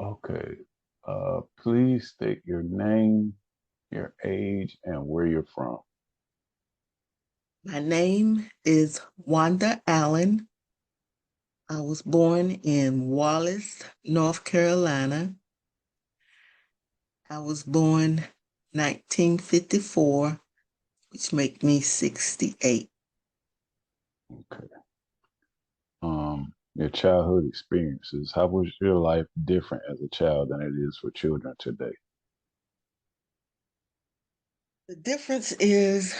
Okay. Please state your name, your age, and where you're from. My name is Wanda Allen. I was born in Wallace, North Carolina. I was born 1954, which make me 68. Okay. Your childhood experiences. How was your life different as a child than it is for children today? The difference is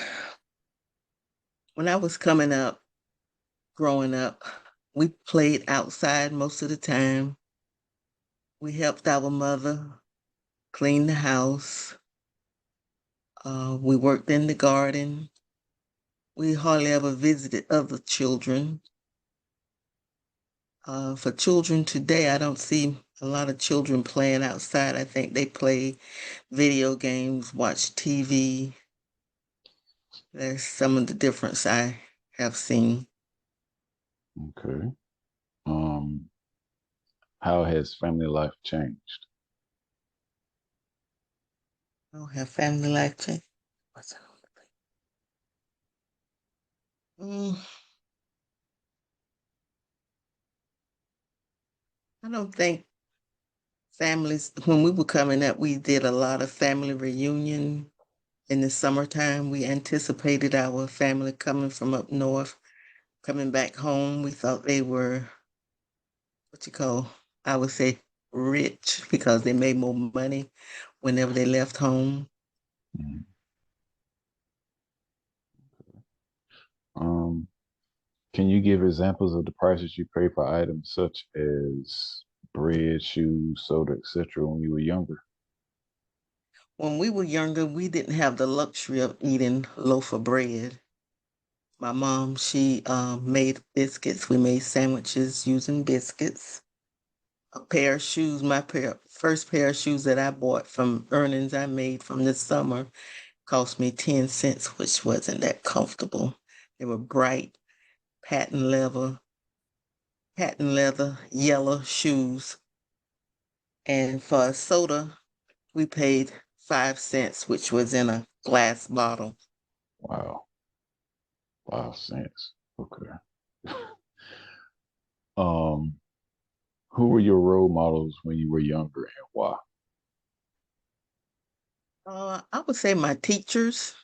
when I was coming up, growing up, we played outside most of the time. We helped our mother clean the house. We worked in the garden. We hardly ever visited other children. For children today, I don't see a lot of children playing outside. I think they play video games, watch TV. That's some of the difference I have seen. Okay. Um, how has family life changed? I don't have family life change. What's that? Mm, I don't think families, when we were coming up, we did a lot of family reunion in the summertime. We anticipated our family coming from up north, coming back home. We thought they were what you call, I would say, rich because they made more money whenever they left home. Mhm. Um, can you give examples of the prices you pay for items such as bread, shoes, soda, etc. when you were younger? When we were younger, we didn't have the luxury of eating loaf of bread. My mom, she made biscuits. We made sandwiches using biscuits. A pair of shoes, first pair of shoes that I bought from earnings I made from this summer cost me 10 cents, which wasn't that comfortable. They were bright patent leather, yellow shoes. And for a soda, we paid 5 cents, which was in a glass bottle. Wow, 5 cents. Okay. Um, who were your role models when you were younger and why? I would say my teachers,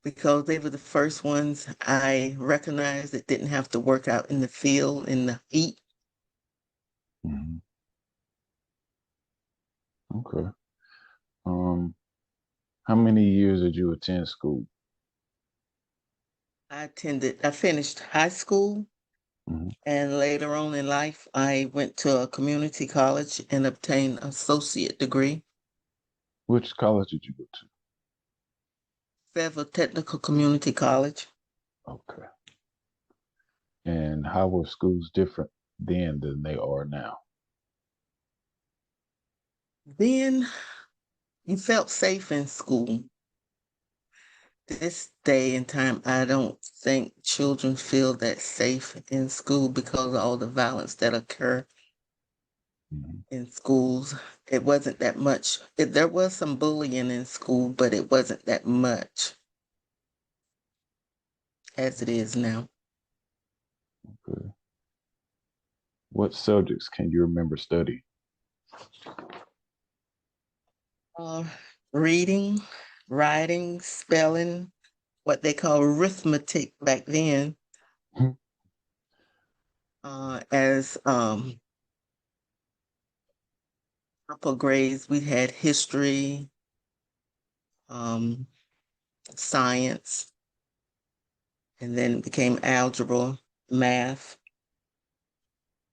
because they were the first ones I recognized that didn't have to work out in the field in the heat. Mhm. Okay. Um, how many years did you attend school? I finished high school, Mhm. and later on in life, I went to a community college and obtained an associate degree, Which college did you go to? Fayetteville Technical Community College. Okay. And how were schools different then than they are now? Then you felt safe in school. This day and time, I don't think children feel that safe in school because of all the violence that occur Mhm. in schools. It wasn't that much. There was some bullying in school, but it wasn't that much as it is now. Okay. What subjects can you remember studying? Uh, Reading, writing, spelling, what they call arithmetic back then. As upper grades, we had history, um, science, and then it became algebra, math.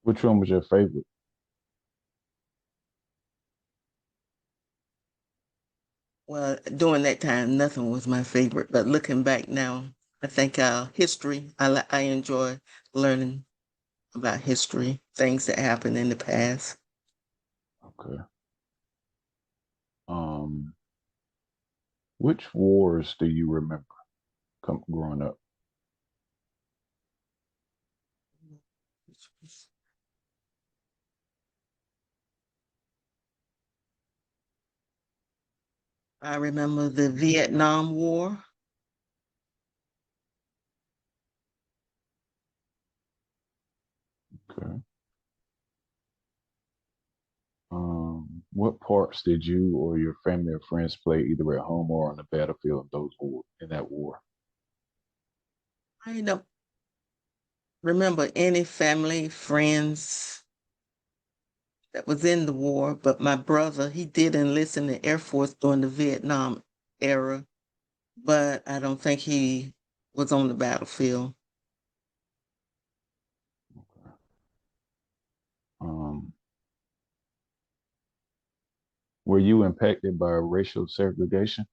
Which one was your favorite? Well, during that time, nothing was my favorite, but looking back now, I think history. I enjoy learning about history, things that happened in the past. Okay. Um, which wars do you remember growing up? I remember the Vietnam War. Okay. What parts did you or your family or friends play either at home or on the battlefield in that war? I don't remember any family, friends that was in the war, but my brother, he did enlist in the Air Force during the Vietnam era, but I don't think he was on the battlefield. Um, were you impacted by racial segregation?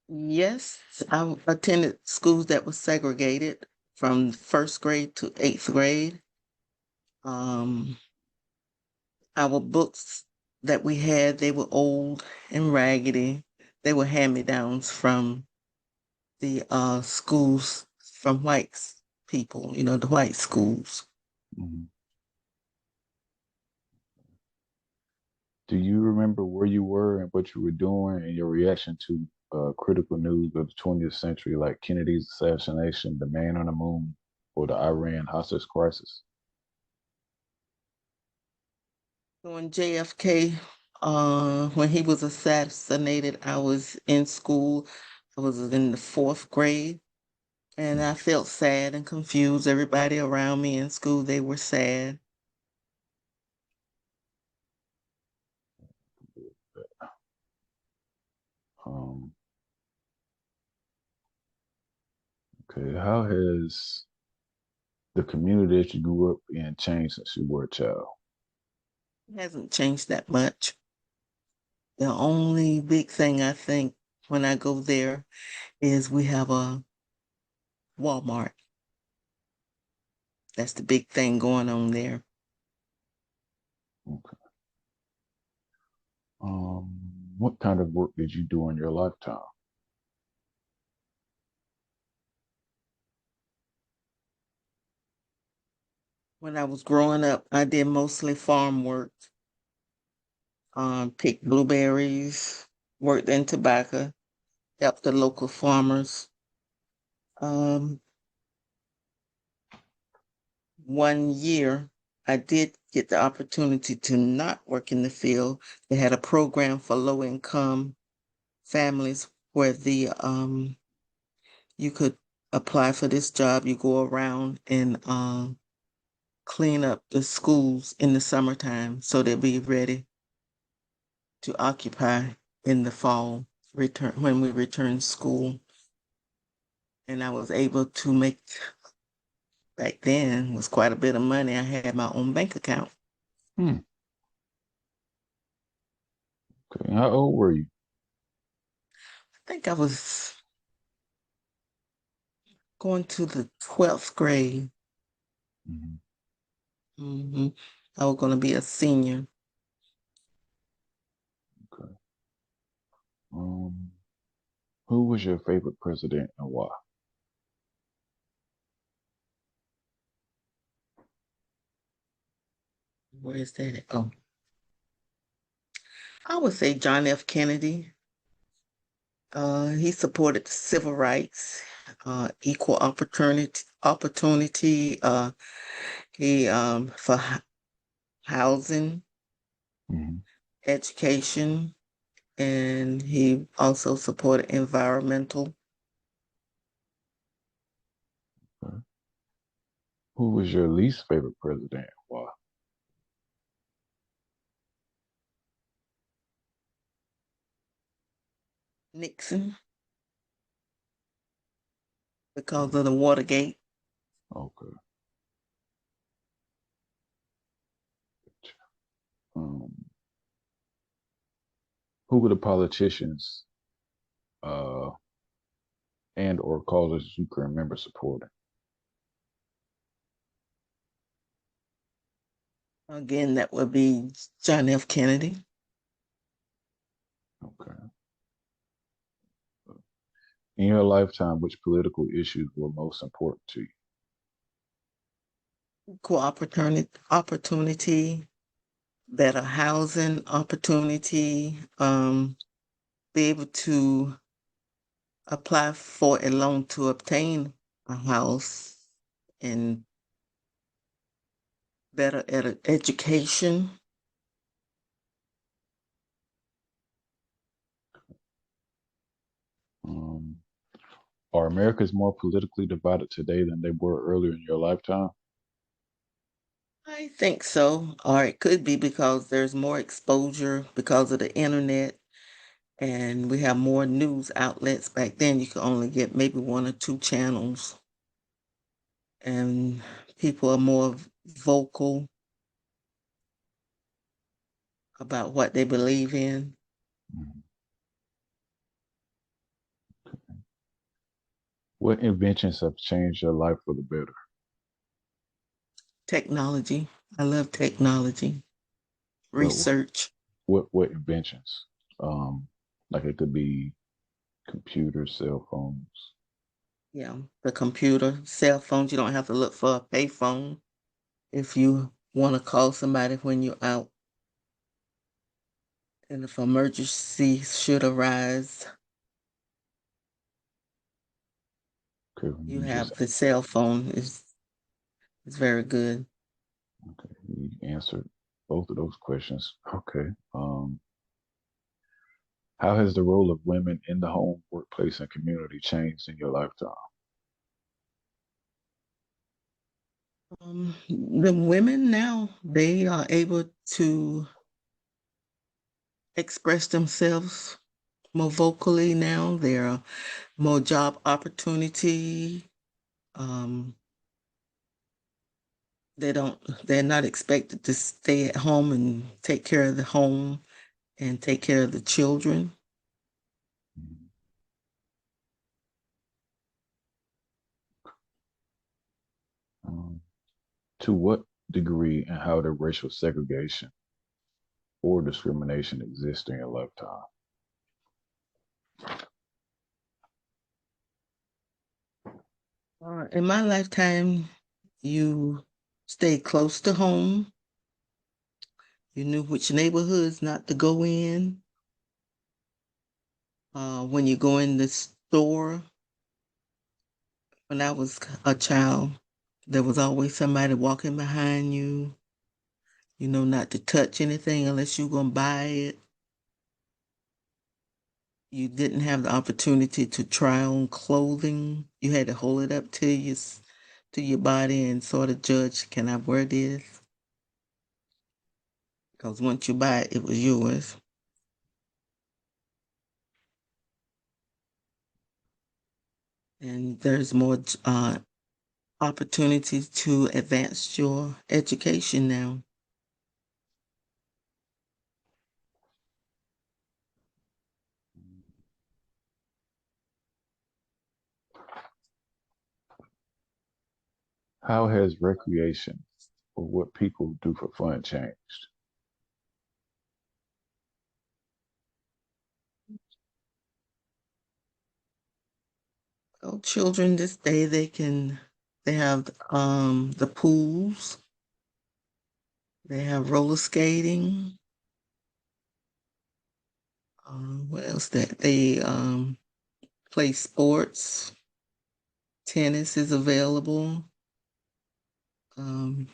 Yes, I attended schools that were segregated from first grade to eighth grade. Um, our books that we had, they were old and raggedy. They were hand-me-downs from the schools from people, the white schools. Mhm. Do you remember where you were and what you were doing and your reaction to critical news of the 20th century, like Kennedy's assassination, the man on the moon, or the Iran hostage crisis? When JFK, when he was assassinated, I was in school. I was in the fourth grade, and I felt sad and confused. Everybody around me in school, they were sad. Um, okay, how has the community that you grew up in changed since you were a child? It hasn't changed that much. The only big thing I think when I go there is we have a Walmart. That's the big thing going on there. Okay. What kind of work did you do in your lifetime? When I was growing up, I did mostly farm work, picked blueberries, worked in tobacco, helped the local farmers. Um, 1 year, I did get the opportunity to not work in the field. They had a program for low income families where you could apply for this job. You go around and clean up the schools in the summertime so they'll be ready to occupy in the fall return when we return school. And I was able to make back then was quite a bit of money. I had my own bank account. Hmm. Okay. How old were you? I think I was going to the 12th grade. Mhm. hmm I was going to be a senior. Okay. Um, who was your favorite president and why? Where is that at? Oh, I would say John F. Kennedy. He supported civil rights, equal opportunity. He for housing, Mhm. education, and he also supported environmental. Okay. Who was your least favorite president and why? Nixon because of the Watergate. Okay. Um, who were the politicians uh, and or causes you can remember supporting? Again, that would be John F. Kennedy. Okay. In your lifetime, which political issues were most important to you? Equal opportunity, better housing opportunity, be able to apply for a loan to obtain a house, and better education. Um, are Americans more politically divided today than they were earlier in your lifetime? I think so, or it could be because there's more exposure because of the internet, and we have more news outlets. Back then, you could only get maybe one or two channels, and people are more vocal about what they believe in. Mhm. What inventions have changed your life for the better? Technology. I love technology. Well, Research. what inventions? Um, like it could be computers, cell phones. Yeah, the computer, cell phones. You don't have to look for a payphone if you want to call somebody when you're out. And if emergency should arise, Okay, when you you just have the cell phone. Is very good. okay, you answered both of those questions. Okay. How has the role of women in the home, workplace, and community changed in your lifetime? The women now, they are able to express themselves more vocally now. There are more job opportunity. Um, they're not expected to stay at home and take care of the home and take care of the children. Mhm. Um, to what degree and how did racial segregation or discrimination exist in your lifetime? In my lifetime, you stayed close to home. You knew which neighborhoods not to go in. When you go in the store, when I was a child, there was always somebody walking behind you. You know not to touch anything unless you're gonna buy it. You didn't have the opportunity to try on clothing. You had to hold it up to your body and sort of judge, can I wear this? Because once you buy it, it was yours. And there's more opportunities to advance your education now. How has recreation or what people do for fun changed? So children this day, they have the pools, they have roller skating. What else that they play sports. Tennis is available. Um,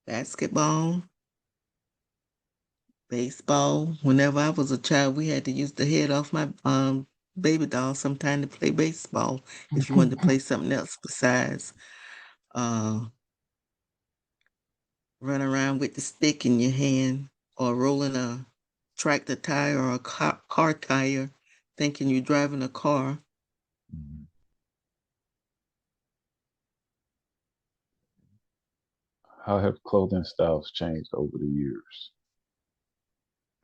basketball, baseball. Whenever I was a child, we had to use the head off my baby doll sometime to play baseball if you wanted to play something else besides uh, run around with the stick in your hand or rolling a tractor tire or a car tire thinking you're driving a car. Mhm. How have clothing styles changed over the years?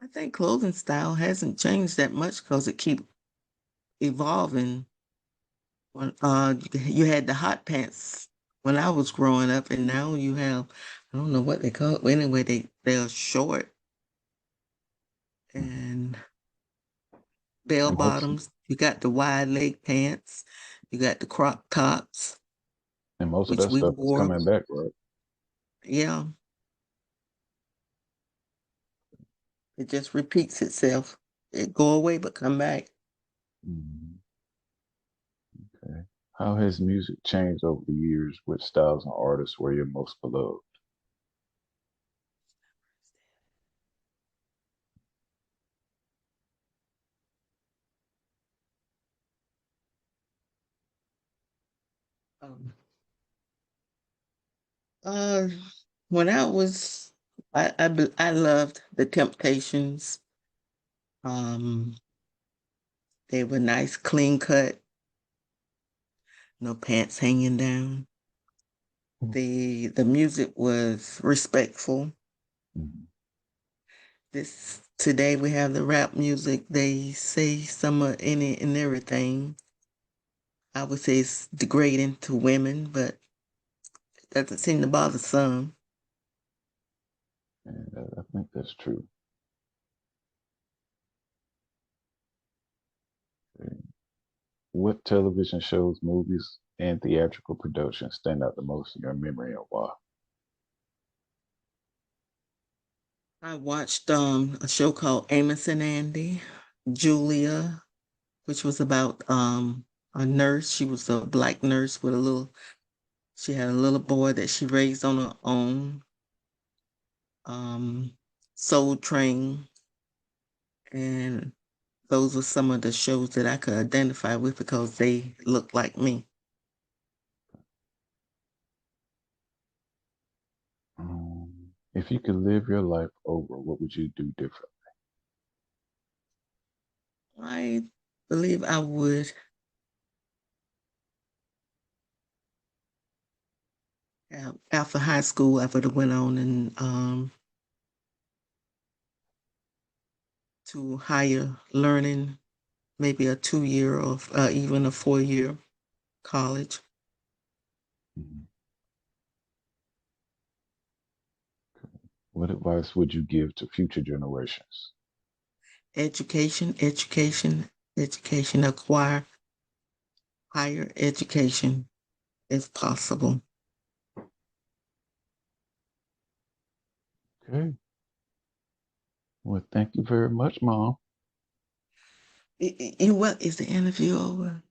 I think clothing style hasn't changed that much because it keep evolving. When you had the hot pants when I was growing up, and now you have, I don't know what they call it. But anyway, they're short Mhm. and bell And most bottoms. You got the wide leg pants. You got the crop tops, and most of which that we stuff is wore. coming back, right? Yeah, It just repeats itself. It go away but come back. Mhm. Okay. How has music changed over the years? Which styles and artists were your most beloved? Um, uh, when I loved the Temptations. Um, they were nice, clean cut, no pants hanging down. The music was respectful. Mhm. This today we have the rap music. They say some of any and everything. I would say it's degrading to women, but it doesn't seem to bother some. And I think that's true. Okay. What television shows, movies, and theatrical productions stand out the most in your memory and why? I watched a show called Amos and Andy, Julia, which was about a nurse. She was a black nurse with a little. She had a little boy that she raised on her own. Um, Soul Train, and those were some of the shows that I could identify with because they looked like me. If you could live your life over, what would you do different? I believe I would. After high school, I would have went on and to higher learning, maybe a 2 year or even a 4 year college. Mhm. What advice would you give to future generations? Education, education, education, acquire higher education if possible. Okay. Well, thank you very much, Mom. You what is the interview over?